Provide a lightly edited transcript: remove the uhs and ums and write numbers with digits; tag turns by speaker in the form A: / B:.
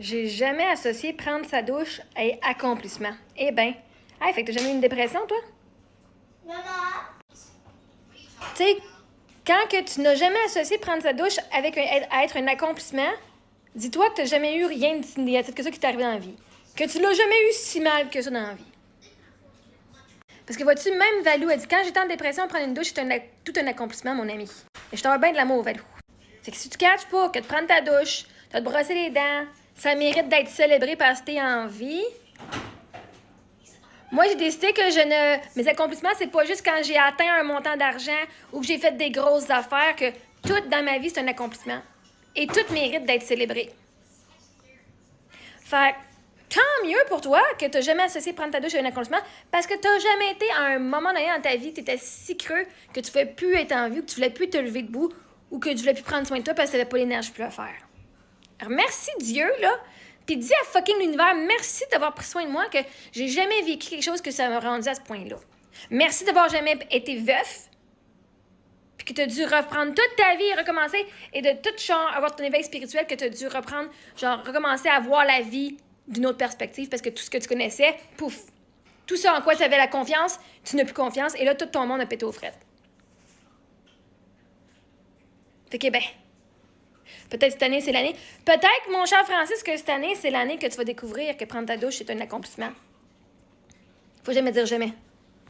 A: J'ai jamais associé prendre sa douche à accomplissement. Eh ben, hey, fait que t'as jamais eu une dépression, toi?
B: Maman.
A: Tu sais, quand que tu n'as jamais associé prendre sa douche avec à être un accomplissement, dis-toi que t'as jamais eu rien de négatif que ça qui t'est arrivé dans la vie. Que tu l'as jamais eu si mal que ça dans la vie. Parce que vois-tu, même Valou a dit, quand j'étais en dépression, prendre une douche, c'est tout un accomplissement, mon ami. Et je t'en veux bien de l'amour, Valou. C'est que si tu catches pas que de prendre ta douche, de te brosser les dents, ça mérite d'être célébré parce que t'es en vie. Moi, j'ai décidé que mes accomplissements, c'est pas juste quand j'ai atteint un montant d'argent ou que j'ai fait des grosses affaires, que tout dans ma vie, c'est un accomplissement. Et tout mérite d'être célébré. Fait que, tant mieux pour toi que t'as jamais associé prendre ta douche à un accomplissement parce que t'as jamais été à un moment donné dans ta vie, t'étais si creux que tu ne pouvais plus être en vie, que tu voulais plus te lever debout ou que tu voulais plus prendre soin de toi parce que t'avais pas l'énergie pour le faire. Alors, merci Dieu, là. Puis dis à fucking l'univers, merci d'avoir pris soin de moi, que j'ai jamais vécu quelque chose que ça m'a rendu à ce point-là. Merci d'avoir jamais été veuf, puis que tu as dû reprendre toute ta vie et recommencer, et de tout genre avoir ton éveil spirituel, que tu as dû reprendre, genre recommencer à voir la vie d'une autre perspective, parce que tout ce que tu connaissais, pouf, tout ça en quoi tu avais la confiance, tu n'as plus confiance, et là, tout ton monde a pété aux frettes. Fait que, ben, peut-être cette année, c'est l'année. Peut-être, mon cher Francis, que cette année, c'est l'année que tu vas découvrir que prendre ta douche, c'est un accomplissement. Faut jamais dire jamais.